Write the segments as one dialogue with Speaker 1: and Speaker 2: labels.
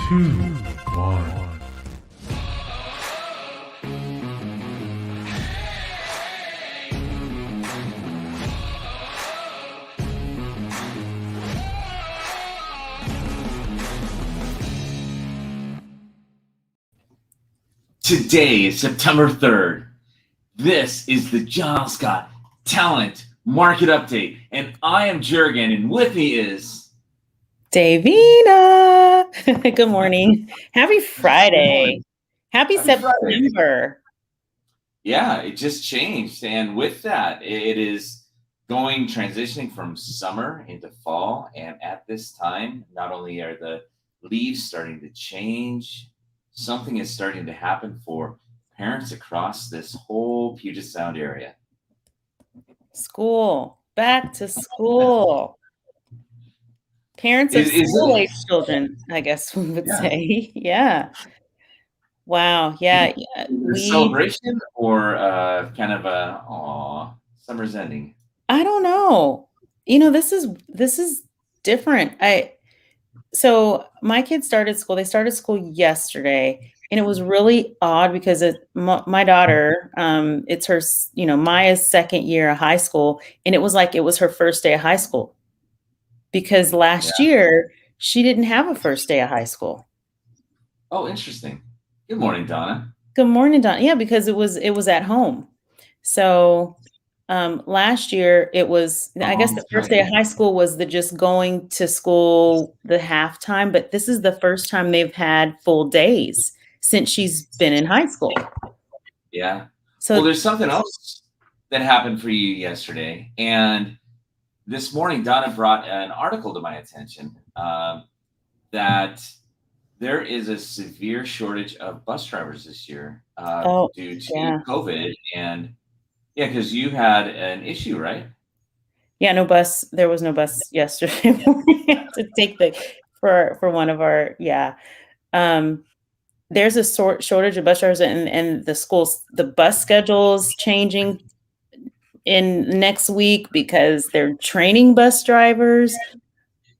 Speaker 1: two, one.
Speaker 2: Today is September 3rd. This is the John Scott Talent Market Update, and I am Jurgen, and with me is
Speaker 3: Davina. Good morning. Happy Friday. Happy September. Friday.
Speaker 2: Yeah, it just changed, and with that, it is transitioning from summer into fall, and at this time, not only are the leaves starting to change, something is starting to happen for parents across this whole Puget Sound area.
Speaker 3: School, back to school. Parents of school-age children, I guess we would say. Yeah. Wow. Yeah.
Speaker 2: Celebration or kind of summer's ending?
Speaker 3: I don't know. This is different. So my kids started school. They started school yesterday, and it was really odd because my daughter, it's her, Maya's second year of high school, and it was like it was her first day of high school because last year she didn't have a first day of high school.
Speaker 2: Oh, interesting. Good morning, Donna.
Speaker 3: Good morning, Donna. Yeah, because it was at home. So last year it was, I guess the first day of high school was the just going to school, the halftime, but this is the first time they've had full days since she's been in high school.
Speaker 2: Yeah. So there's something else that happened for you yesterday. And this morning, Donna brought an article to my attention that there is a severe shortage of bus drivers this year due to COVID. And yeah, because you had an issue, right?
Speaker 3: Yeah, no bus. There was no bus yesterday. We had to take for one of our there's a shortage of bus drivers, and the bus schedule's changing in next week because they're training bus drivers.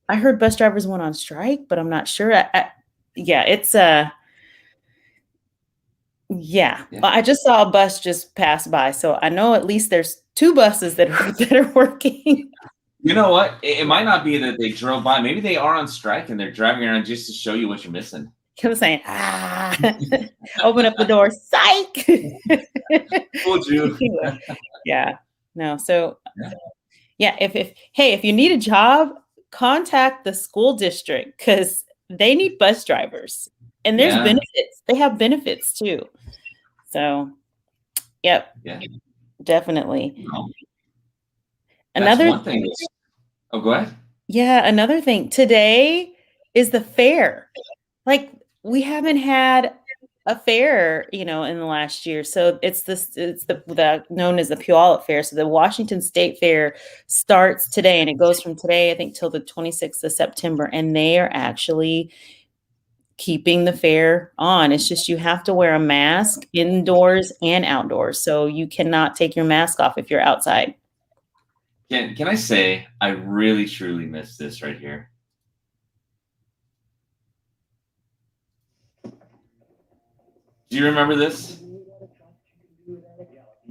Speaker 3: I heard bus drivers went on strike, but I'm not sure. I just saw a bus just pass by, so I know at least there's two buses that are working.
Speaker 2: You know what? It might not be that they drove by. Maybe they are on strike and they're driving around just to show you what you're missing.
Speaker 3: Kept saying, open up the door, psych.
Speaker 2: Told you.
Speaker 3: Yeah. No. So, if you need a job, contact the school district because they need bus drivers, and there's benefits. They have benefits too. So, yep. Yeah. Definitely.
Speaker 2: Another one thing. Oh, go ahead.
Speaker 3: Yeah, another thing. Today is the fair. Like we haven't had a fair, in the last year. So it's the known as the Puyallup Fair. So the Washington State Fair starts today, and it goes from today, I think, till the 26th of September. And they are actually keeping the fair on. It's just you have to wear a mask indoors and outdoors. So you cannot take your mask off if you're outside.
Speaker 2: Can I say I really truly miss this right here? Do you remember this?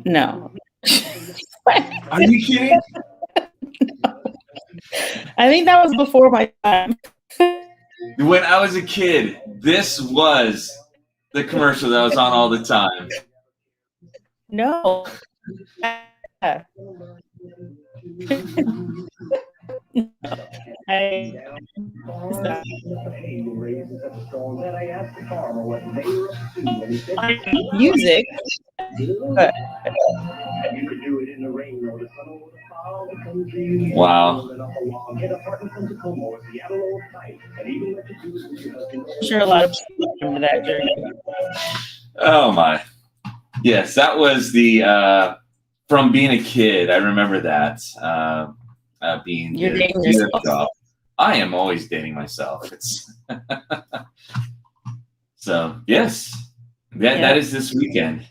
Speaker 3: No.
Speaker 2: Are you kidding?
Speaker 3: No. I think that was before my time.
Speaker 2: When I was a kid, this was the commercial that was on all the time.
Speaker 3: No. Music.
Speaker 2: Wow.
Speaker 3: I'm sure a lot of people remember that journey.
Speaker 2: Oh my. Yes, that was the from being a kid. I remember that. Being
Speaker 3: You're dating yourself.
Speaker 2: I am always dating myself. It's so yes. That is this weekend.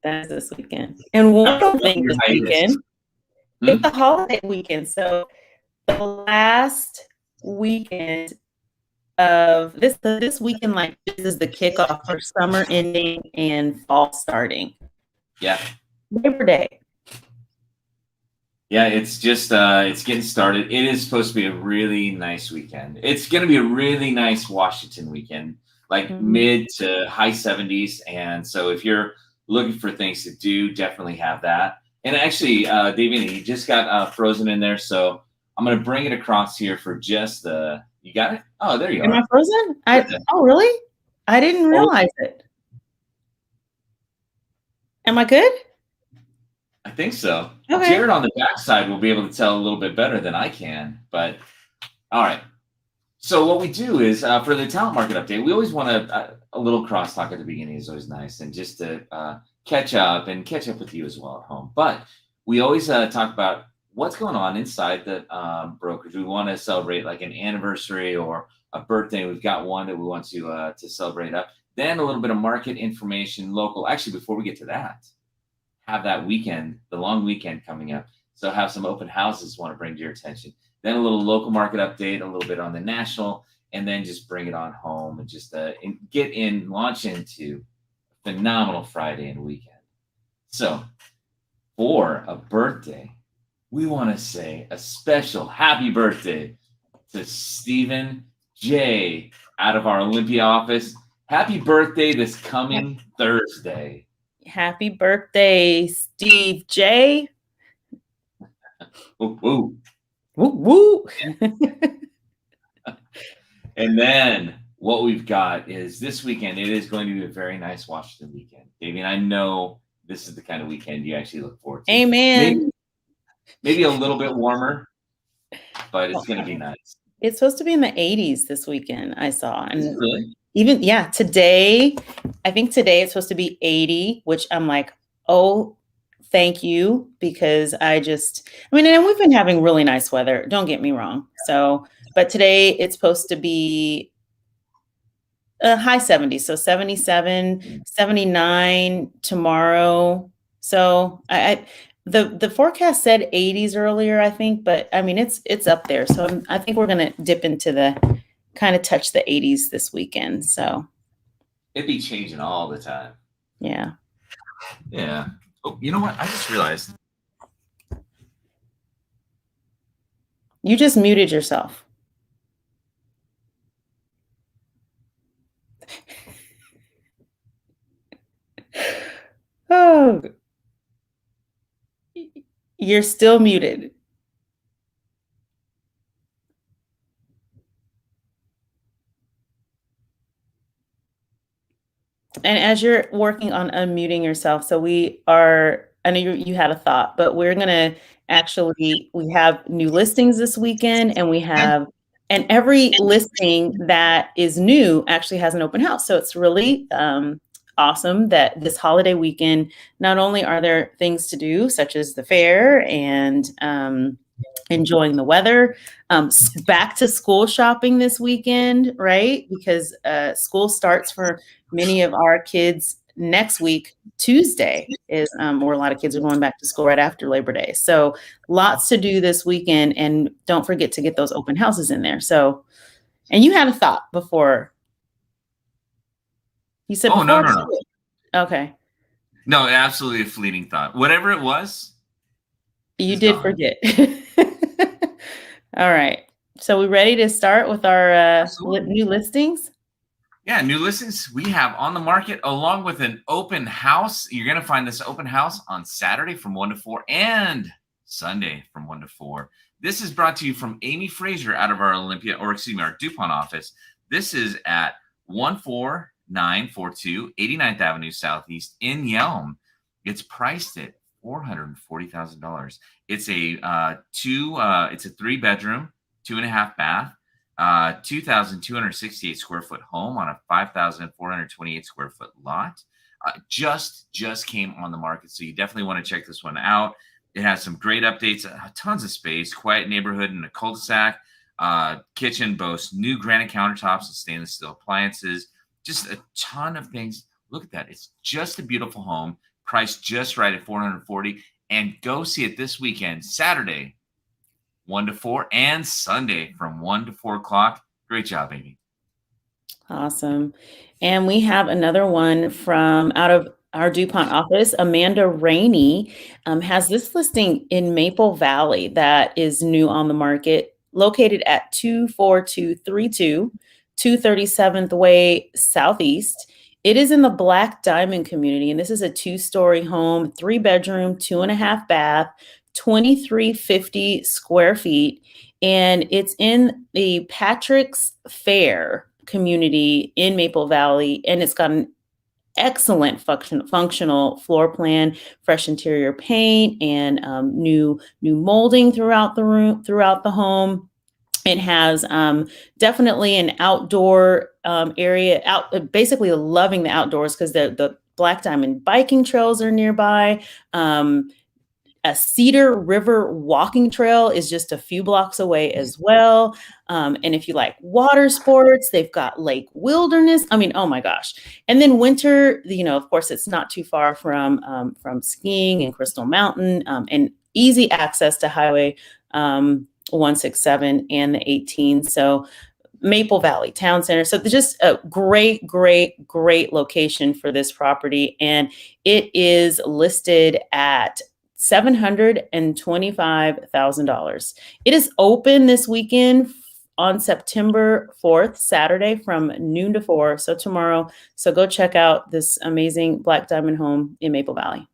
Speaker 3: That is this weekend. And one thing this weekend, it's the holiday weekend. So the last weekend of this weekend, like this is the kickoff for summer ending and fall starting.
Speaker 2: Yeah.
Speaker 3: Labor Day.
Speaker 2: Yeah, it's just it's getting started. It is supposed to be a really nice weekend. It's going to be a really nice Washington weekend, like mid to high 70s. And so if you're looking for things to do, definitely have that. And actually, Davina, you just got frozen in there, so I'm going to bring it across here for just the. You got it? Oh, there you
Speaker 3: Am
Speaker 2: are.
Speaker 3: I frozen? Oh, really? I didn't realize it. Am I good?
Speaker 2: I think so.
Speaker 3: Okay.
Speaker 2: Jared on the backside will be able to tell a little bit better than I can. But all right. So what we do is for the talent market update, we always want a little crosstalk at the beginning is always nice, and just to catch up with you as well at home. But we always talk about what's going on inside the brokerage. We want to celebrate like an anniversary or a birthday. We've got one that we want to celebrate up. Then a little bit of market information, local. Actually, before we get to that, have that weekend, the long weekend coming up. So have some open houses want to bring to your attention. Then a little local market update, a little bit on the national, and then just bring it on home and just launch into a phenomenal Friday and weekend. So for a birthday, we want to say a special happy birthday to Stephen J. out of our Olympia office. Happy birthday this coming Thursday.
Speaker 3: Happy birthday, Steve J.
Speaker 2: Woo, woo.
Speaker 3: Woo, woo.
Speaker 2: And then what we've got is this weekend, it is going to be a very nice Washington weekend. Davey, I know this is the kind of weekend you actually look forward to.
Speaker 3: Amen.
Speaker 2: Maybe a little bit warmer, but it's going to be nice.
Speaker 3: It's supposed to be in the 80s this weekend, I saw. And
Speaker 2: is it really?
Speaker 3: Even, today, I think today it's supposed to be 80, which I'm like, oh, thank you, because and we've been having really nice weather. Don't get me wrong. So, but today it's supposed to be high 70s. So 77, 79 tomorrow. So the forecast said 80s earlier, I think, but I mean, it's up there. So I think we're going to dip into kind of touch the 80s this weekend. So
Speaker 2: it'd be changing all the time.
Speaker 3: Yeah.
Speaker 2: Yeah. Oh, you know what? I just realized.
Speaker 3: You just muted yourself. Oh, you're still muted. And as you're working on unmuting yourself, so I know you had a thought, but we're going to we have new listings this weekend, and every listing that is new actually has an open house. So it's really awesome that this holiday weekend, not only are there things to do, such as the fair and enjoying the weather, back to school shopping this weekend, right? Because school starts for many of our kids next week. Tuesday is where a lot of kids are going back to school right after Labor Day. So lots to do this weekend, and don't forget to get those open houses in there. So, and you had a thought before. You said,
Speaker 2: "Oh, no.
Speaker 3: Okay.
Speaker 2: No, absolutely a fleeting thought. Whatever it was,
Speaker 3: you did forget." All right. So we ready to start with our new listings?
Speaker 2: Yeah, new listings we have on the market, along with an open house. You're going to find this open house on Saturday from 1 to 4 and Sunday from 1 to 4. This is brought to you from Amy Frazier out of our our DuPont office. This is at 14942 89th Avenue Southeast in Yelm. It's priced at $440,000. It's a 3-bedroom, 2.5 bath. 2,268 square foot home on a 5,428 square foot lot. Just came on the market, so you definitely want to check this one out. It has some great updates, tons of space, quiet neighborhood in a cul-de-sac. Kitchen boasts new granite countertops and stainless steel appliances. Just a ton of things. Look at that. It's just a beautiful home, priced just right at $440,000. And go see it this weekend, Saturday, 1 to 4, and Sunday from 1 to 4 o'clock. Great job, Amy.
Speaker 3: Awesome. And we have another one from out of our DuPont office. Amanda Rainey has this listing in Maple Valley that is new on the market, located at 24232 237th Way Southeast. It is in the Black Diamond community, and this is a 2-story home, 3-bedroom, 2.5 bath, 2350 square feet. And it's in the Patrick's Fair community in Maple Valley, and it's got an excellent functional floor plan, fresh interior paint, and new molding throughout the home. It has definitely an outdoor area. Basically loving the outdoors because the Black Diamond biking trails are nearby. A Cedar River walking trail is just a few blocks away as well. And if you like water sports, they've got Lake Wilderness. I mean, oh my gosh. And then winter, of course, it's not too far from skiing and Crystal Mountain, and easy access to Highway 167 and the 18. So Maple Valley Town Center. So just a great location for this property. And it is listed at $725,000. It is open this weekend on September 4th, Saturday from noon to 4. So tomorrow. So go check out this amazing Black Diamond home in Maple Valley.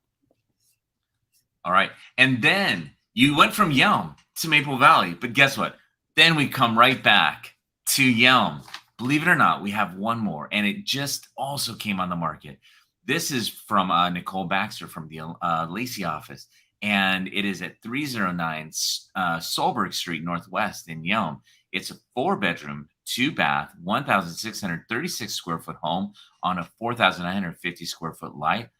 Speaker 2: All right. And then you went from Yelm to Maple Valley, but guess what? Then we come right back to Yelm. Believe it or not, we have one more, and it just also came on the market. This is from Nicole Baxter from the Lacey office, and it is at 309 Solberg Street Northwest in Yelm. It's a 4-bedroom, 2-bath, 1,636 square foot home on a 4,950 square foot lot.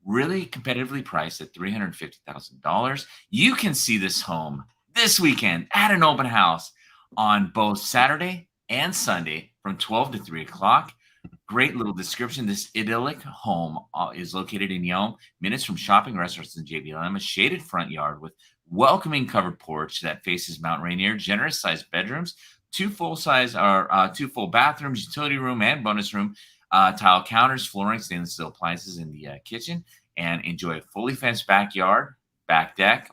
Speaker 2: Really competitively priced at $350,000. You can see this home this weekend at an open house on both Saturday and Sunday from 12 to 3 o'clock. Great little description. This idyllic home is located in Yelm, minutes from shopping, restaurants, and JBLM, a shaded front yard with welcoming covered porch that faces Mount Rainier, generous sized bedrooms, 2 full bathrooms, utility room, and bonus room, tile counters, flooring, stainless steel appliances in the kitchen, and enjoy a fully fenced backyard, back deck,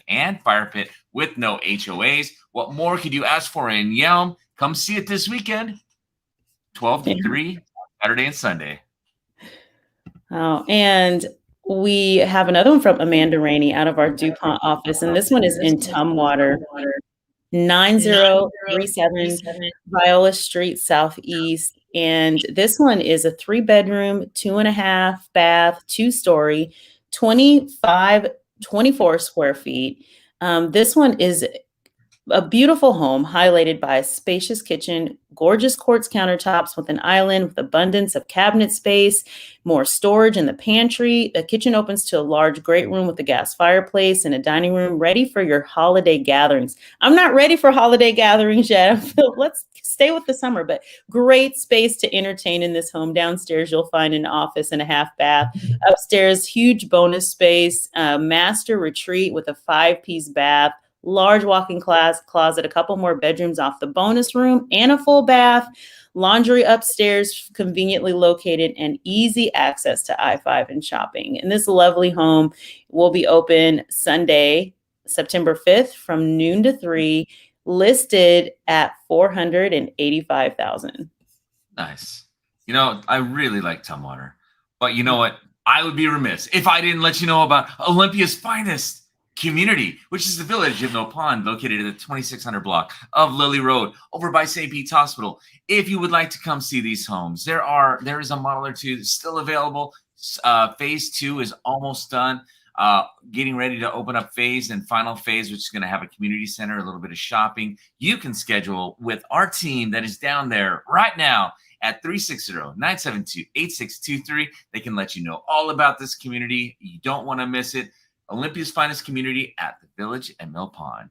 Speaker 2: and fire pit with no HOAs. What more could you ask for in Yelm? Come see it this weekend. 12 to 3, Saturday and Sunday.
Speaker 3: Oh, and we have another one from Amanda Rainey out of our DuPont office, and this one is in Tumwater, 9037 Viola Street Southeast. And this one is a 3-bedroom, 2.5 bath, 2-story, 24 square feet. This one is a beautiful home highlighted by a spacious kitchen, gorgeous quartz countertops with an island with abundance of cabinet space, more storage in the pantry. The kitchen opens to a large great room with a gas fireplace and a dining room ready for your holiday gatherings. I'm not ready for holiday gatherings yet. Let's stay with the summer, but great space to entertain in this home. Downstairs, you'll find an office and a half bath. Upstairs, huge bonus space, master retreat with a 5-piece bath, large walk-in closet, a couple more bedrooms off the bonus room, and a full bath, laundry upstairs, conveniently located, and easy access to I-5 and shopping. And this lovely home will be open Sunday, September 5th from noon to 3, listed at $485,000.
Speaker 2: Nice. I really like Tumwater, but you know what? I would be remiss if I didn't let you know about Olympia's finest community, which is the village of Mill Pond, located at the 2600 block of Lily Road over by St. Pete's Hospital. If you would like to come see these homes, there is a model or two still available. Phase 2 is almost done. Getting ready to open up final phase, which is going to have a community center, a little bit of shopping. You can schedule with our team that is down there right now at 360-972-8623. They can let you know all about this community. You don't want to miss it. Olympia's finest community at the Village at Mill Pond.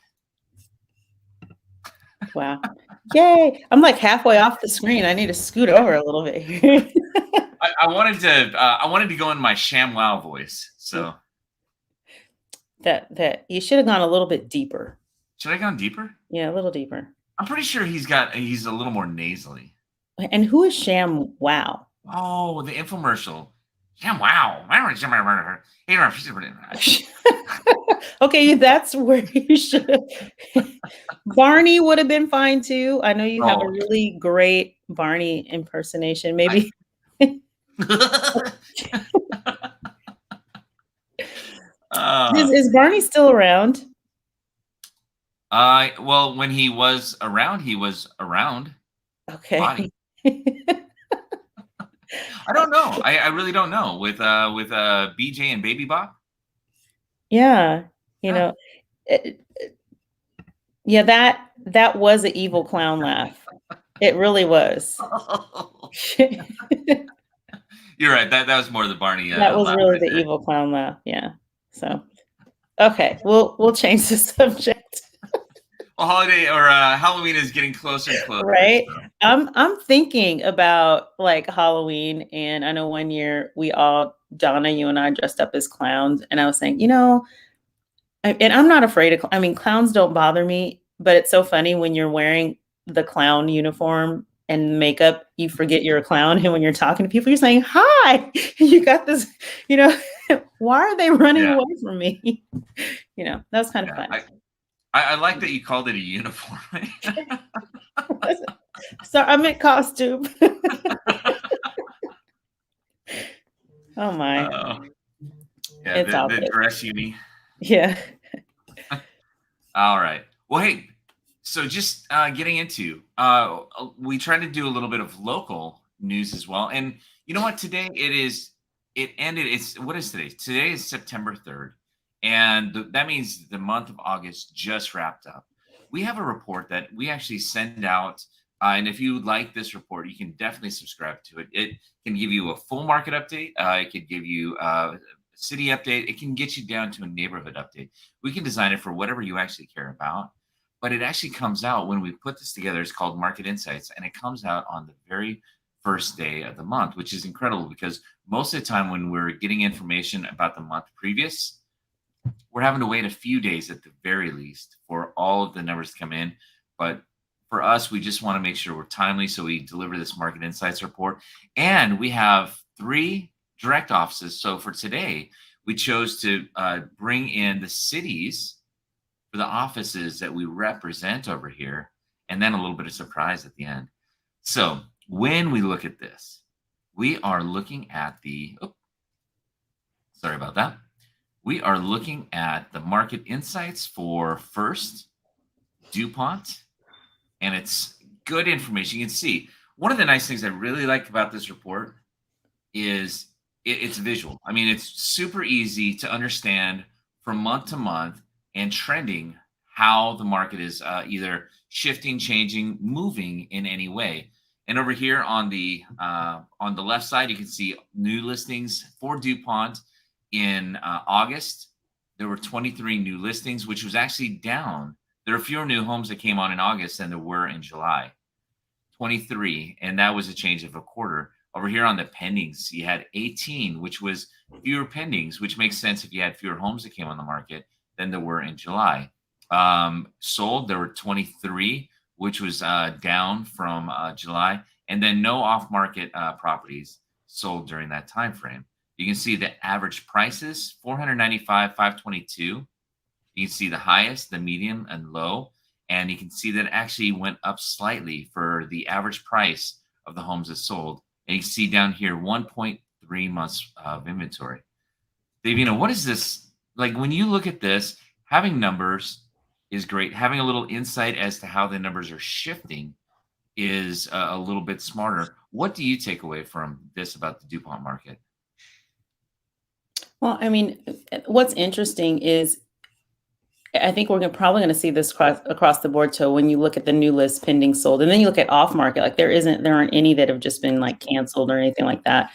Speaker 3: Wow. Yay. I'm like halfway off the screen. I need to scoot over a little bit here.
Speaker 2: I wanted to go in my ShamWow voice. So
Speaker 3: that you should have gone a little bit deeper.
Speaker 2: Should I have gone deeper?
Speaker 3: Yeah, a little deeper.
Speaker 2: I'm pretty sure he's a little more nasally.
Speaker 3: And who is Sham Wow?
Speaker 2: Oh, the infomercial. Yeah, wow.
Speaker 3: Okay, that's where you should. Barney would have been fine too. I know you have a
Speaker 2: Oh,
Speaker 3: really great Barney impersonation.
Speaker 2: I,
Speaker 3: Maybe is Barney still around?
Speaker 2: well, when he was around, he was around.
Speaker 3: Okay.
Speaker 2: Body. I don't know. I really don't know with BJ and Baby Bop.
Speaker 3: Yeah, you
Speaker 2: Yeah.
Speaker 3: know, yeah, that was an evil clown laugh. It really was.
Speaker 2: You're right. That was more the Barney
Speaker 3: That was
Speaker 2: laugh
Speaker 3: really
Speaker 2: right
Speaker 3: the
Speaker 2: there.
Speaker 3: evil clown laugh. Yeah. So, okay, we'll change the subject.
Speaker 2: Well, holiday or Halloween is getting closer and closer.
Speaker 3: Right.
Speaker 2: So.
Speaker 3: I'm thinking about like Halloween, and I know one year Donna, you and I dressed up as clowns, and I was saying, and I'm not afraid of, I mean, clowns don't bother me, but it's so funny when you're wearing the clown uniform and makeup, you forget you're a clown. And when you're talking to people, you're saying, hi, you got this, why are they running away from me? That was kind of fun.
Speaker 2: I like that you called it a uniform.
Speaker 3: So I meant costume. Oh my.
Speaker 2: Yeah, it's the dress uni.
Speaker 3: Yeah.
Speaker 2: All right. Well, hey, so just getting into, we try to do a little bit of local news as well. And you know what? Today what is today? Today is September 3rd. And that means the month of August just wrapped up. We have a report that we actually send out. And if you like this report, you can definitely subscribe to it. It can give you a full market update. It could give you a city update. It can get you down to a neighborhood update. We can design it for whatever you actually care about. But it actually comes out when we put this together. It's called Market Insights. And it comes out on the very first day of the month, which is incredible because most of the time when we're getting information about the month previous, we're having to wait a few days at the very least for all of the numbers to come in. But for us, we just want to make sure we're timely. So we deliver this Market Insights report. And we have 3 direct offices. So for today, we chose to bring in the cities for the offices that we represent over here. And then a little bit of surprise at the end. So when we look at this, we are looking at sorry about that. We are looking at the Market Insights for First, DuPont, and it's good information. You can see one of the nice things I really like about this report is it's visual. I mean, it's super easy to understand from month to month and trending how the market is either shifting, changing, moving in any way. And over here on the left side, you can see new listings for DuPont. In August, there were 23 new listings, which was actually down. There are fewer new homes that came on in August than there were in July. 23, and that was a change of a quarter. Over here on the pendings, you had 18, which was fewer pendings, which makes sense if you had fewer homes that came on the market than there were in July. Sold, there were 23, which was down from July, and then no off-market properties sold during that time frame. You can see the average prices, $495, $522. You can see the highest, the medium, and low. And you can see that it actually went up slightly for the average price of the homes that sold. And you can see down here, 1.3 months of inventory. Dave, what is this? Like when you look at this, having numbers is great. Having a little insight as to how the numbers are shifting is a little bit smarter. What do you take away from this about the DuPont market?
Speaker 3: Well, I mean, what's interesting is I think we're probably going to see this across the board. So when you look at the new list pending sold, and then you look at off market, like there aren't any that have just been like canceled or anything like that.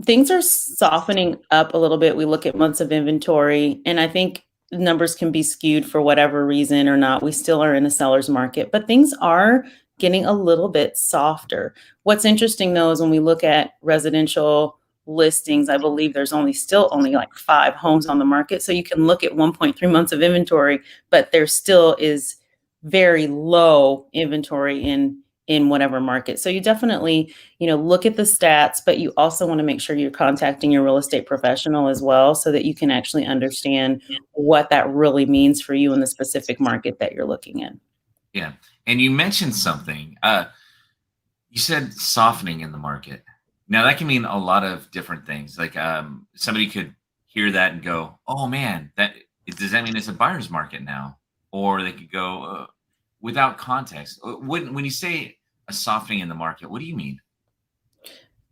Speaker 3: Things are softening up a little bit. We look at months of inventory, and I think numbers can be skewed for whatever reason or not. We still are in a seller's market, but things are getting a little bit softer. What's interesting though is when we look at residential listings. I believe there's still only like 5 homes on the market. So you can look at 1.3 months of inventory, but there still is very low inventory in whatever market. So you definitely, look at the stats, but you also want to make sure you're contacting your real estate professional as well, so that you can actually understand what that really means for you in the specific market that you're looking in.
Speaker 2: Yeah. And you mentioned something. You said softening in the market. Now that can mean a lot of different things. Like somebody could hear that and go, "Oh man, does that mean it's a buyer's market now?" Or they could go without context. When you say a softening in the market, what do you mean?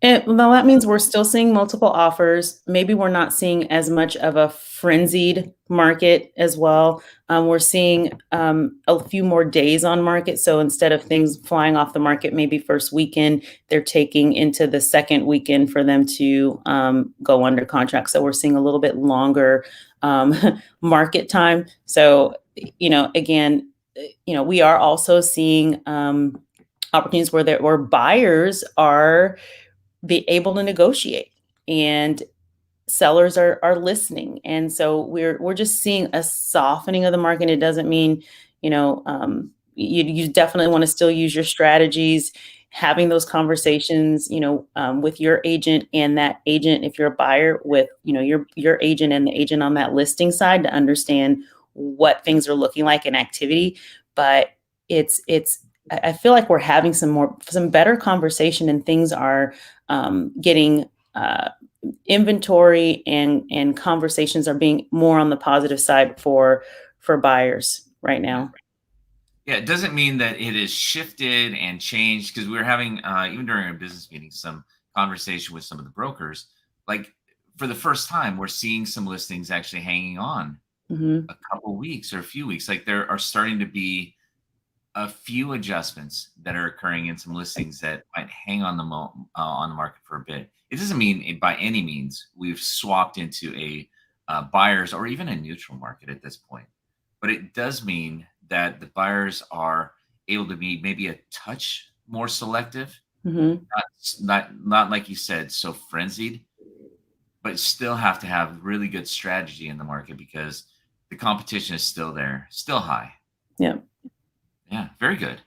Speaker 3: Well, that means we're still seeing multiple offers. Maybe we're not seeing as much of a frenzied market as well. We're seeing a few more days on market. So instead of things flying off the market, maybe first weekend, they're taking into the second weekend for them to go under contract. So we're seeing a little bit longer market time. So, again, we are also seeing opportunities where buyers are be able to negotiate and sellers are listening. And so we're just seeing a softening of the market. It doesn't mean, you definitely want to still use your strategies, having those conversations, with your agent and that agent, if you're a buyer, with, your agent and the agent on that listing side, to understand what things are looking like in activity. But I feel like we're having some better conversation, and things are getting inventory and conversations are being more on the positive side for buyers right now.
Speaker 2: Yeah, it doesn't mean that it has shifted and changed, because we were having even during our business meeting some conversation with some of the brokers. Like for the first time, we're seeing some listings actually hanging on
Speaker 3: Mm-hmm.
Speaker 2: a couple weeks or a few weeks. Like there are starting to be a few adjustments that are occurring in some listings that might hang on the market for a bit. It doesn't mean by any means we've swapped into a buyer's or even a neutral market at this point, but it does mean that the buyers are able to be maybe a touch more selective,
Speaker 3: Mm-hmm.
Speaker 2: not like you said, so frenzied, but still have to have really good strategy in the market because the competition is still there, still high.
Speaker 3: Yeah.
Speaker 2: Yeah, very good.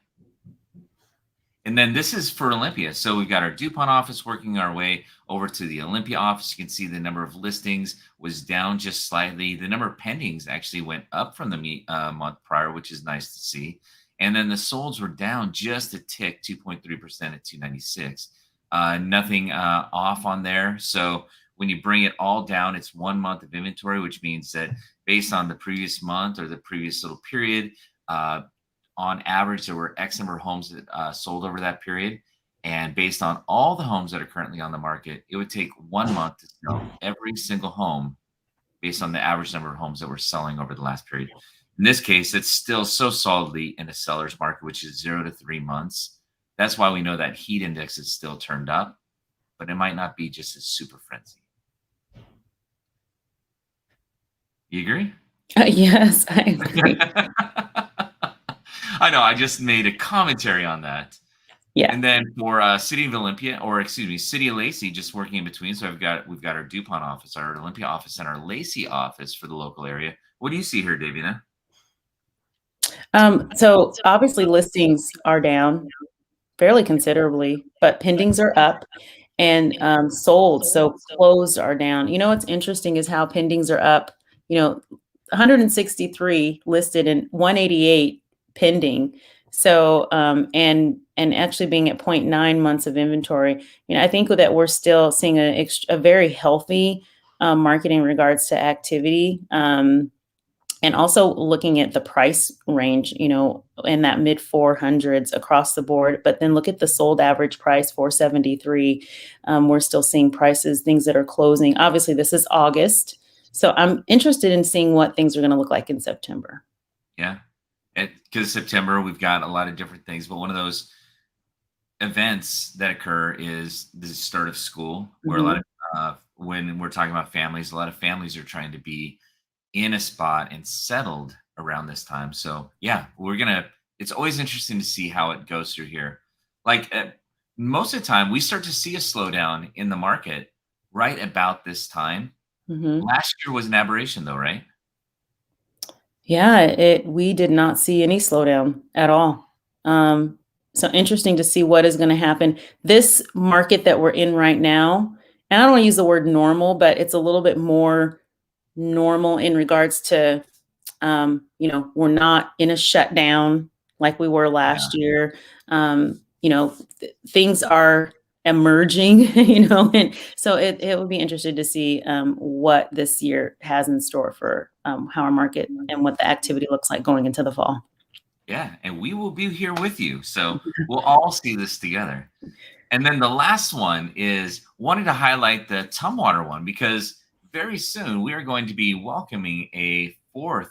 Speaker 2: And then this is for Olympia. So we've got our DuPont office working our way over to the Olympia office. You can see the number of listings was down just slightly. The number of pendings actually went up from the month prior, which is nice to see. And then the solds were down just a tick, 2.3% at 296. Nothing off on there. So when you bring it all down, it's 1 month of inventory, which means that based on the previous month or the previous little period, on average, there were X number of homes that sold over that period. And based on all the homes that are currently on the market, it would take 1 month to sell every single home based on the average number of homes that were selling over the last period. In this case, it's still so solidly in a seller's market, which is 0 to 3 months. That's why we know that heat index is still turned up, but it might not be just a super frenzy. You agree?
Speaker 3: Yes, I agree.
Speaker 2: I know. I just made a commentary on that.
Speaker 3: Yeah.
Speaker 2: And then for City of Olympia, or excuse me, City of Lacey, just working in between. So we've got our DuPont office, our Olympia office, and our Lacey office for the local area. What do you see here, Davina?
Speaker 3: So obviously listings are down fairly considerably, but pendings are up, and sold. So closed are down. What's interesting is how pendings are up, 163 listed and 188 pending. So, and actually being at 0.9 months of inventory, I think that we're still seeing a very healthy market in regards to activity. And also looking at the price range, in that mid 400s across the board. But then look at the sold average price, 473. We're still seeing prices, things that are closing. Obviously, this is August. So I'm interested in seeing what things are going to look like in September.
Speaker 2: Yeah. Because September, we've got a lot of different things. But one of those events that occur is the start of school, where a lot of, when we're talking about families, a lot of families are trying to be in a spot and settled around this time. So yeah, it's always interesting to see how it goes through here. Like most of the time we start to see a slowdown in the market right about this time. Last year was an aberration though, right?
Speaker 3: Yeah, we did not see any slowdown at all. So interesting to see what is going to happen. This market that we're in right now, and I don't want to use the word normal, but it's a little bit more normal in regards to, we're not in a shutdown like we were last year. Things are emerging, and so it would be interesting to see what this year has in store for how our market and what the activity looks like going into the fall.
Speaker 2: Yeah, and we will be here with you. So we'll all see this together. And then the last one is wanted to highlight the Tumwater one because very soon we are going to be welcoming a fourth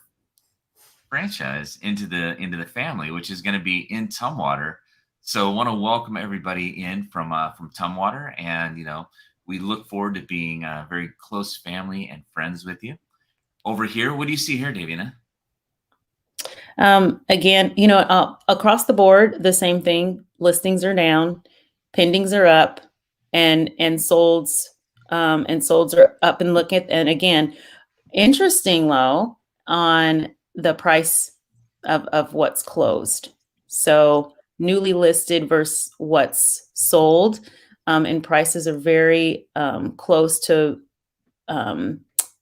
Speaker 2: franchise into the family, which is going to be in Tumwater. So I want to welcome everybody in from Tumwater, and we look forward to being a very close family and friends with you. Over here, what do you see here, Davina?
Speaker 3: Again, across the board, the same thing. Listings are down, pendings are up, and solds are up. And look at, and again, interesting low on the price of what's closed. So newly listed versus what's sold, and prices are very close to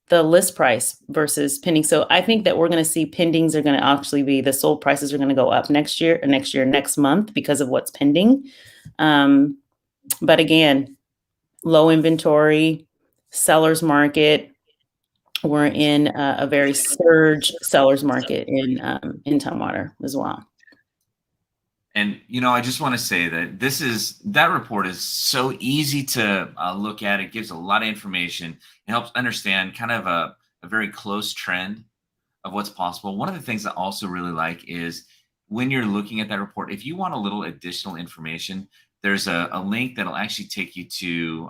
Speaker 3: the list price versus pending. So I think that we're going to see pendings are going to actually be, the sold prices are going to go up next month because of what's pending. But again, low inventory, seller's market. We're in a very surge seller's market in Tumwater as well.
Speaker 2: And, I just want to say that that report is so easy to look at. It gives a lot of information. It helps understand kind of a very close trend of what's possible. One of the things I also really like is when you're looking at that report, if you want a little additional information, there's a link that'll actually take you to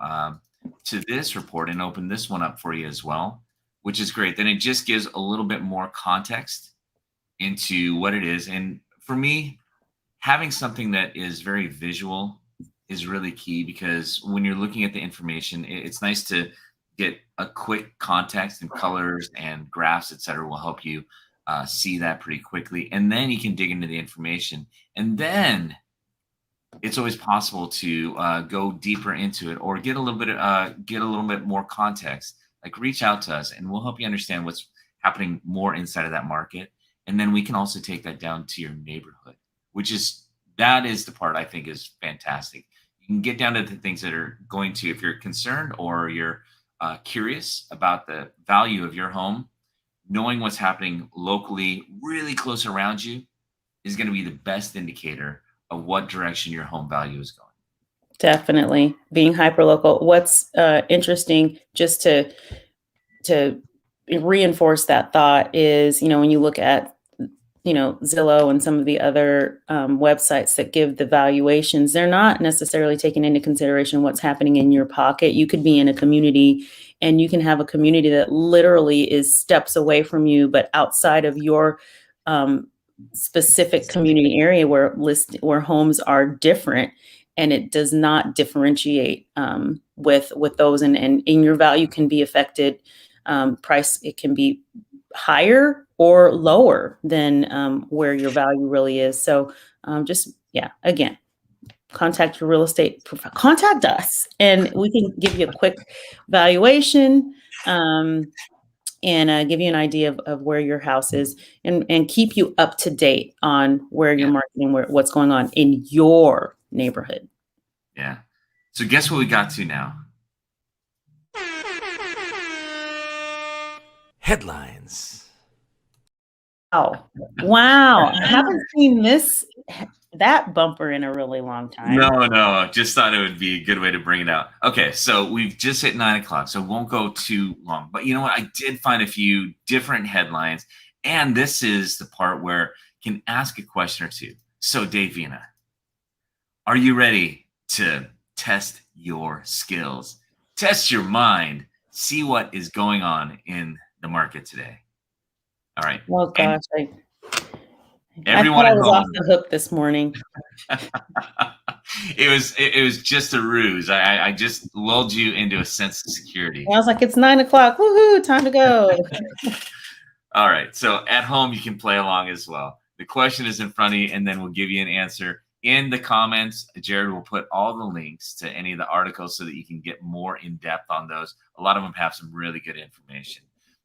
Speaker 2: this report and open this one up for you as well, which is great. Then it just gives a little bit more context into what it is. And for me, having something that is very visual is really key, because when you're looking at the information, it's nice to get a quick context, and colors and graphs, et cetera, will help you see that pretty quickly. And then you can dig into the information. And then it's always possible to go deeper into it or get a little bit more context. Like reach out to us and we'll help you understand what's happening more inside of that market. And then we can also take that down to your neighborhood, that is the part I think is fantastic. You can get down to the things that are going to, if you're concerned or you're curious about the value of your home, knowing what's happening locally, really close around you, is going to be the best indicator of what direction your home value is going.
Speaker 3: Definitely. Being hyperlocal. What's interesting, just to reinforce that thought, is, when you look at Zillow and some of the other websites that give the valuations, they're not necessarily taking into consideration what's happening in your pocket. You could be in a community and you can have a community that literally is steps away from you, but outside of your specific community area where homes are different, and it does not differentiate with those, and in your value can be affected. Price, it can be higher or lower than where your value really is. So again, contact your real estate, contact us, and we can give you a quick valuation and give you an idea of where your house is, and keep you up to date on where you're marketing, what's going on in your neighborhood.
Speaker 2: Yeah. So guess what we got to now? Headlines.
Speaker 3: Wow. I haven't seen that bumper in a really long time.
Speaker 2: No. Just thought it would be a good way to bring it out. Okay. So we've just hit 9 o'clock, so it won't go too long. But you know what? I did find a few different headlines. And this is the part where you can ask a question or two. So Davina, are you ready to test your skills, test your mind, see what is going on in the market today? All right.
Speaker 3: Oh gosh,
Speaker 2: everyone
Speaker 3: I
Speaker 2: at
Speaker 3: was
Speaker 2: home,
Speaker 3: off the hook this morning.
Speaker 2: It was just a ruse. I just lulled you into a sense of security.
Speaker 3: I was like, it's 9 o'clock. Woohoo! Time to go.
Speaker 2: All right. So at home, you can play along as well. The question is in front of you, and then we'll give you an answer in the comments. Jared will put all the links to any of the articles so that you can get more in depth on those. A lot of them have some really good information.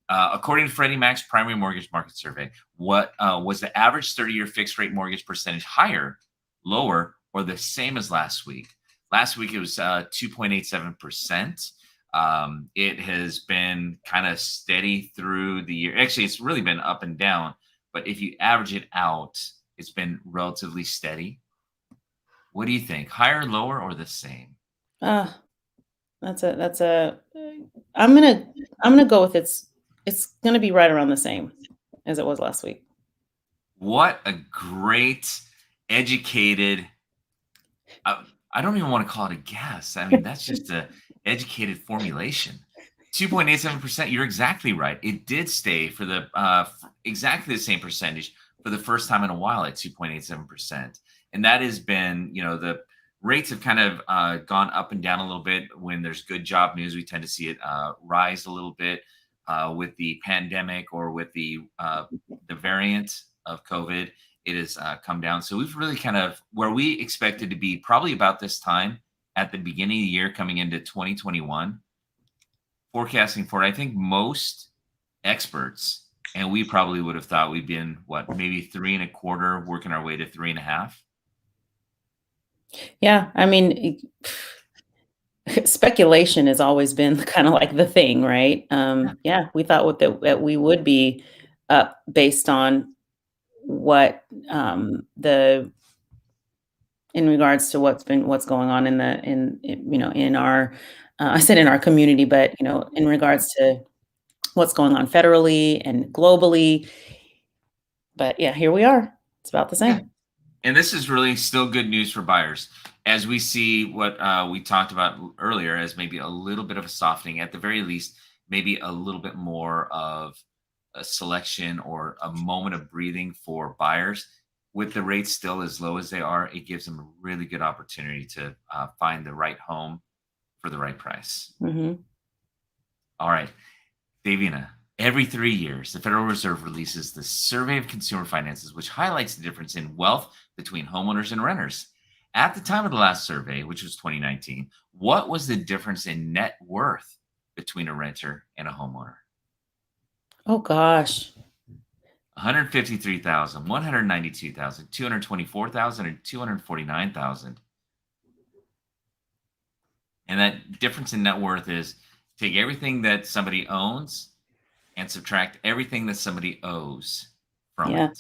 Speaker 2: According to Freddie Mac's primary mortgage market survey, what was the average 30-year fixed rate mortgage percentage higher, lower, or the same as last week? Last week, it was 2.87%. It has been kind of steady through the year. Actually, it's really been up and down. But if you average it out, it's been relatively steady. What do you think? Higher, lower, or the same?
Speaker 3: I'm gonna go with it's gonna be right around the same as it was last week.
Speaker 2: What a great, educated, I don't even want to call it a guess. I mean, that's just a educated formulation. 2.87%. You're exactly right. It did stay for the exactly the same percentage for the first time in a while at 2.87%. And that has been, the rates have kind of gone up and down a little bit. When there's good job news, we tend to see it rise a little bit. With the pandemic or with the variant of COVID, it has come down. So we've really kind of where we expected to be probably about this time at the beginning of the year coming into 2021. Forecasting for it, I think most experts, and we probably would have thought we'd been maybe 3.25, working our way to 3.5.
Speaker 3: Yeah, I mean, speculation has always been kind of like the thing, right? Yeah, we thought that we would be up based on what in regards to what's going on in our I said in our community, but in regards to what's going on federally and globally. But yeah, here we are. It's about the same.
Speaker 2: Yeah. And this is really still good news for buyers as we see what we talked about earlier as maybe a little bit of a softening, at the very least, maybe a little bit more of a selection or a moment of breathing for buyers. With the rates still as low as they are, it gives them a really good opportunity to find the right home for the right price.
Speaker 3: Mm-hmm.
Speaker 2: All right, Davina, every 3 years, the Federal Reserve releases the Survey of Consumer Finances, which highlights the difference in wealth between homeowners and renters. At the time of the last survey, which was 2019, what was the difference in net worth between a renter and a homeowner?
Speaker 3: Oh, gosh.
Speaker 2: 153,000, 192,000, 224,000, and 249,000. And that difference in net worth is take everything that somebody owns and subtract everything that somebody owes from it.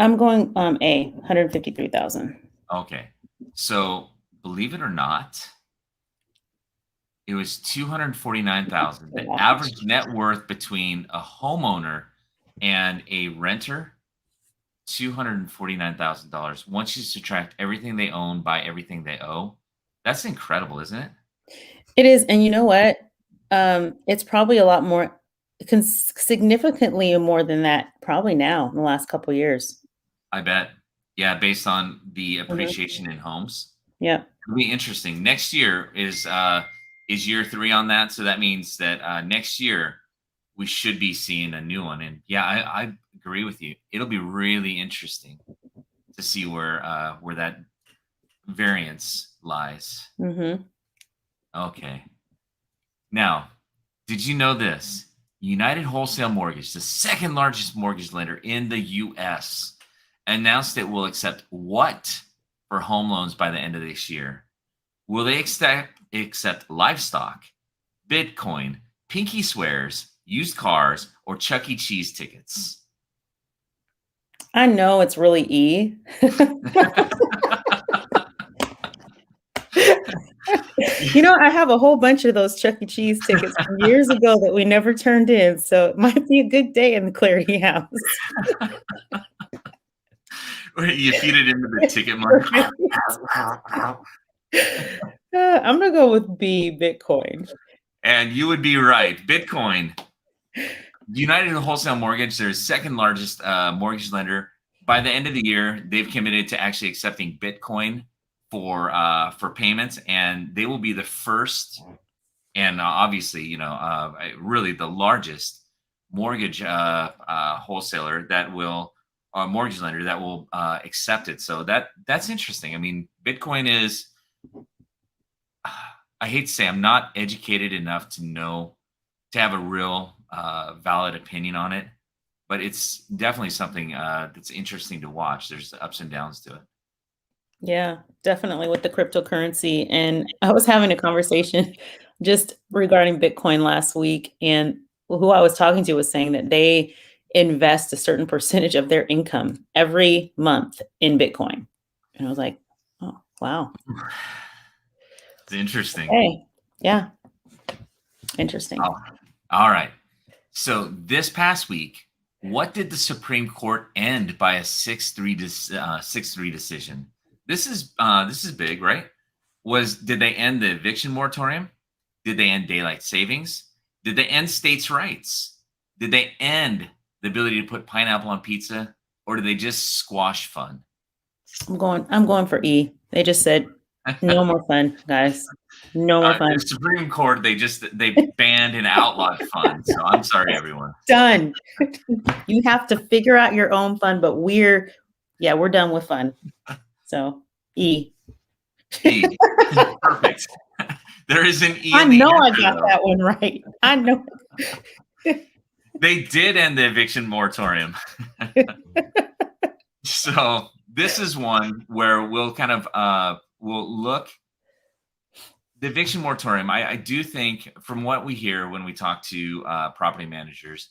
Speaker 3: I'm going A, 153,000.
Speaker 2: Okay. So believe it or not, it was 249,000. The average net worth between a homeowner and a renter, $249,000. Once you subtract everything they own by everything they owe, that's incredible, isn't it?
Speaker 3: It is. And you know what? It's probably a lot more, significantly more than that, probably now in the last couple of years.
Speaker 2: I bet. Yeah, based on the appreciation in homes.
Speaker 3: Yeah.
Speaker 2: It'll be interesting. Next year is year 3 on that. So that means that next year we should be seeing a new one. And yeah, I agree with you. It'll be really interesting to see where that variance lies.
Speaker 3: Mm-hmm.
Speaker 2: Okay. Now, did you know this? United Wholesale Mortgage, the second largest mortgage lender in the U.S., announced it will accept what for home loans by the end of this year? Will they accept livestock, Bitcoin, pinky swears, used cars, or Chuck E. Cheese tickets?
Speaker 3: I know it's really E. I have a whole bunch of those Chuck E. Cheese tickets from years ago that we never turned in. So it might be a good day in the Clarity House.
Speaker 2: You feed it into the ticket market.
Speaker 3: I'm going to go with B, Bitcoin.
Speaker 2: And you would be right. Bitcoin. United Wholesale Mortgage, their second largest mortgage lender. By the end of the year, they've committed to actually accepting Bitcoin for payments, and they will be the first and obviously, really the largest mortgage wholesaler that will, mortgage lender that will accept it. So that's interesting. I mean, Bitcoin is, I hate to say, I'm not educated enough to have a real valid opinion on it, but it's definitely something that's interesting to watch. There's ups and downs to it.
Speaker 3: Yeah, definitely with the cryptocurrency. And I was having a conversation just regarding Bitcoin last week, and who I was talking to was saying that they invest a certain percentage of their income every month in Bitcoin. And I was like, oh, wow.
Speaker 2: It's interesting.
Speaker 3: Hey, yeah. Interesting.
Speaker 2: Oh, all right. So this past week, what did the Supreme Court end by a 6-3 decision? This is big, right? Did they end the eviction moratorium? Did they end daylight savings? Did they end states' rights? Did they end the ability to put pineapple on pizza, or did they just squash fun?
Speaker 3: I'm going for E. They just said no more fun, guys. No more fun.
Speaker 2: The Supreme Court, they banned and outlawed fun. So I'm sorry, everyone.
Speaker 3: Done. You have to figure out your own fun, but we're done with fun. So E.
Speaker 2: E. Perfect. There is an E.
Speaker 3: I know I got that one right. I know.
Speaker 2: They did end the eviction moratorium. So this is one where we'll kind of we'll look. The eviction moratorium, I do think, from what we hear when we talk to property managers,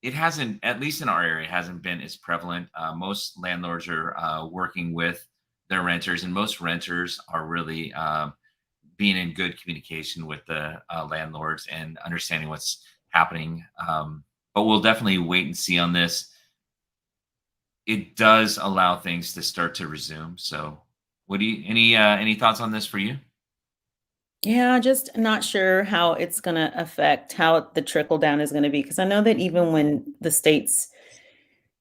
Speaker 2: it hasn't, at least in our area, hasn't been as prevalent. Most landlords are working with their renters, and most renters are really being in good communication with the landlords and understanding what's happening. But we'll definitely wait and see on this. It does allow things to start to resume. So, any thoughts on this for you?
Speaker 3: Yeah, just not sure how it's going to affect, how the trickle down is going to be. Because I know that even when the states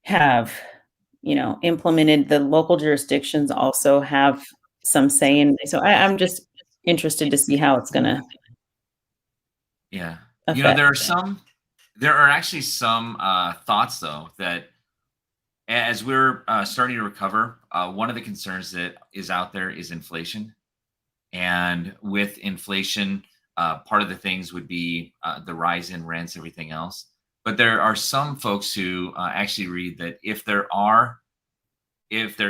Speaker 3: have, implemented, the local jurisdictions also have some say in. So I'm just interested to see how it's going to.
Speaker 2: Yeah.
Speaker 3: affect.
Speaker 2: There are actually some thoughts, though, that as we're starting to recover, one of the concerns that is out there is inflation. And with inflation, part of the things would be the rise in rents, everything else. But there are some folks who actually read that if there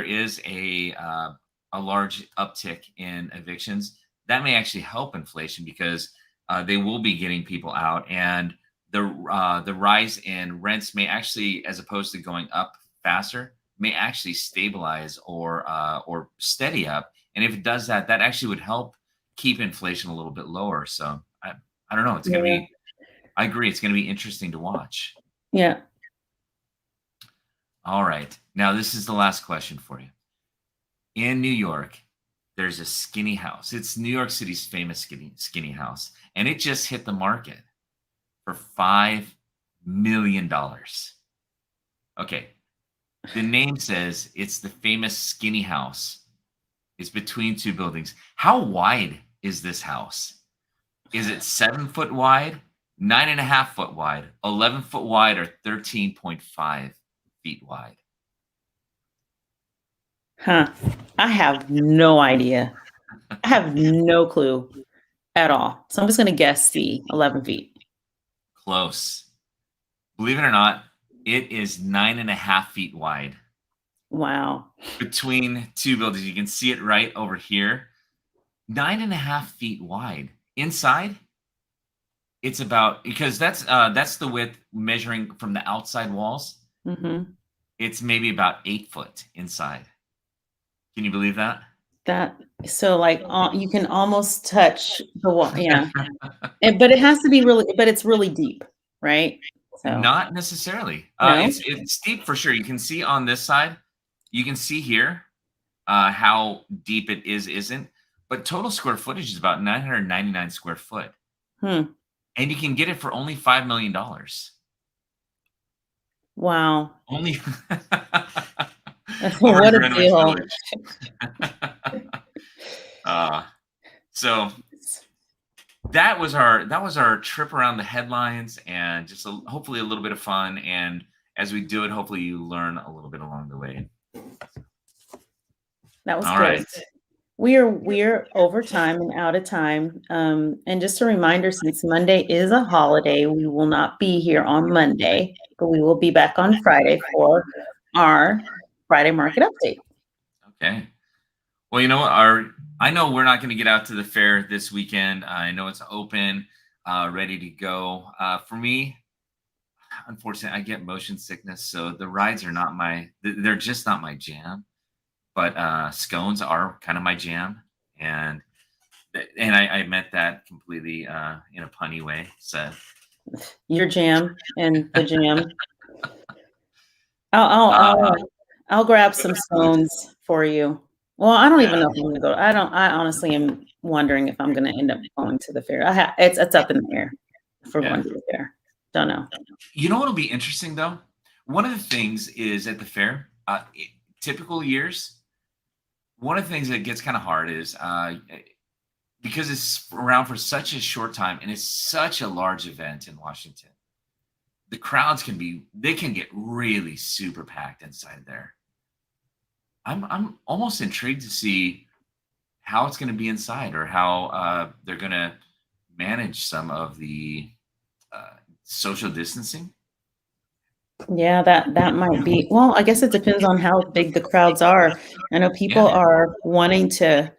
Speaker 2: is a large uptick in evictions, that may actually help inflation because they will be getting people out, and the rise in rents may actually, as opposed to going up faster, may actually stabilize or steady up. And if it does that actually would help keep inflation a little bit lower. So I don't know. It's going to be, I agree. It's going to be interesting to watch.
Speaker 3: Yeah.
Speaker 2: All right. Now, this is the last question for you. In New York, there's a skinny house. It's New York City's famous skinny house. And it just hit the market for $5 million. Okay. The name says it's the famous skinny house. It's between two buildings. How wide is this house? Is it 7 foot wide, 9.5 foot wide, 11 foot wide, or 13.5 feet wide?
Speaker 3: Huh. I have no idea. I have no clue at all. So I'm just going to guess C, 11 feet.
Speaker 2: Close. Believe it or not, it is 9.5 feet wide.
Speaker 3: Wow.
Speaker 2: Between two buildings. You can see it right over here. 9.5 feet wide. Inside, it's about, because that's the width measuring from the outside walls.
Speaker 3: Mm-hmm.
Speaker 2: It's maybe about 8 foot inside. Can you believe that?
Speaker 3: So like you can almost touch the wall. Yeah. But it has to be it's really deep, right? So
Speaker 2: not necessarily.
Speaker 3: No?
Speaker 2: It's deep for sure. You can see on this side. You can see here how deep it isn't. But total square footage is about 999 square foot. And you can get it for only $5 million.
Speaker 3: Wow.
Speaker 2: Only
Speaker 3: what a deal.
Speaker 2: So that was our trip around the headlines, and just hopefully a little bit of fun. And as we do it, hopefully you learn a little bit along the way.
Speaker 3: That was
Speaker 2: All
Speaker 3: good.
Speaker 2: right.
Speaker 3: We're over time and out of time. And just a reminder, since Monday is a holiday, we will not be here on Monday, but we will be back on Friday for our Friday market update.
Speaker 2: Okay. Well, you know what? I know we're not going to get out to the fair this weekend. I know it's open, ready to go. For me, unfortunately, I get motion sickness, so the rides are they're just not my jam. But scones are kind of my jam, and I meant that completely in a punny way. So
Speaker 3: your jam and the jam. I'll grab some scones for you. Well, I don't even know if I'm gonna go. I honestly am wondering if I'm gonna end up going to the fair. It's up in the air for going to the fair. Don't know.
Speaker 2: You know what'll be interesting though? One of the things is at the fair, typical years, one of the things that gets kind of hard is because it's around for such a short time and it's such a large event in Washington, the crowds can get really super packed inside there. I'm almost intrigued to see how it's going to be inside, or how they're going to manage some of the social distancing.
Speaker 3: Yeah, that might be. Well, I guess it depends on how big the crowds are. I know people are wanting to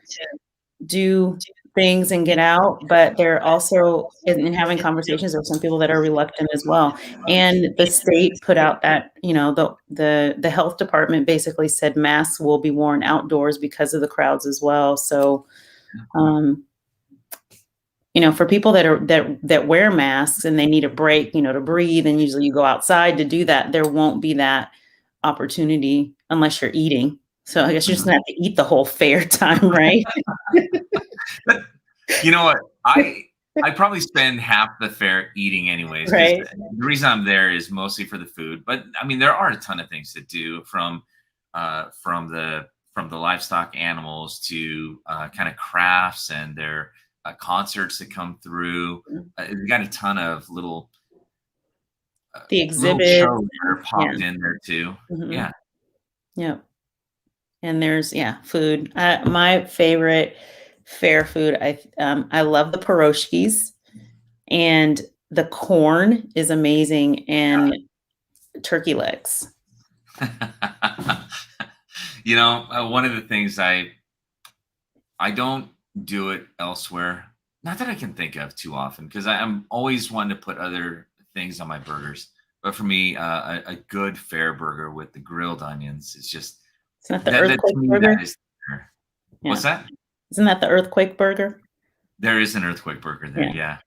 Speaker 3: do things and get out, but they're also in having conversations with some people that are reluctant as well. And the state put out that, the health department basically said masks will be worn outdoors because of the crowds as well. So, for people that wear masks and they need a break, to breathe, and usually you go outside to do that, there won't be that opportunity unless you're eating. So I guess you're just gonna have to eat the whole fair time, right?
Speaker 2: You know what? I probably spend half the fair eating anyways.
Speaker 3: Right.
Speaker 2: The reason I'm there is mostly for the food. But I mean, there are a ton of things to do, from the livestock animals to kind of crafts, and their concerts that come through. We got a ton of little
Speaker 3: the exhibit
Speaker 2: shows that are popped in there too.
Speaker 3: Mm-hmm.
Speaker 2: Yeah.
Speaker 3: Yep. And there's food. My favorite fair food. I love the pierogies, and the corn is amazing, and turkey legs.
Speaker 2: One of the things I don't do it elsewhere. Not that I can think of too often, because I'm always wanting to put other things on my burgers. But for me, a good fair burger with the grilled onions is just.
Speaker 3: Isn't that the earthquake burger?
Speaker 2: What's that?
Speaker 3: Isn't that the earthquake burger?
Speaker 2: There is an earthquake burger there, yeah.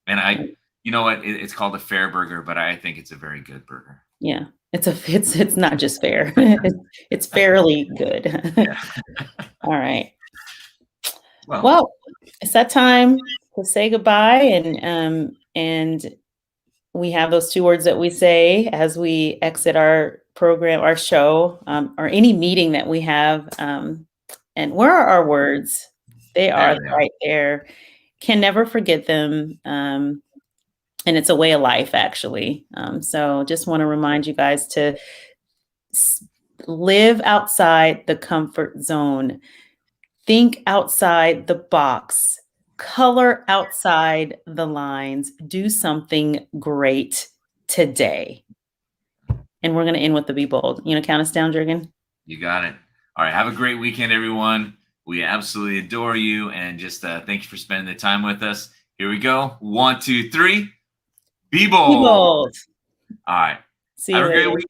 Speaker 2: And you know what? It's called a fair burger, but I think it's a very good burger.
Speaker 3: Yeah, it's not just fair. It's fairly good.
Speaker 2: Yeah.
Speaker 3: All right. Well, it's that time to say goodbye, and we have those two words that we say as we exit our program, our show, or any meeting that we have. And where are our words? They are right there. Can never forget them. And it's a way of life, actually. So just want to remind you guys to live outside the comfort zone. Think outside the box. Color outside the lines. Do something great today. And we're going to end with the be bold. Count us down, Jurgen?
Speaker 2: You got it. All right. Have a great weekend, everyone. We absolutely adore you. And just thank you for spending the time with us. Here we go. 1, 2, 3. Be bold.
Speaker 3: Be bold.
Speaker 2: All right.
Speaker 3: See you
Speaker 2: Have
Speaker 3: later.
Speaker 2: a great week.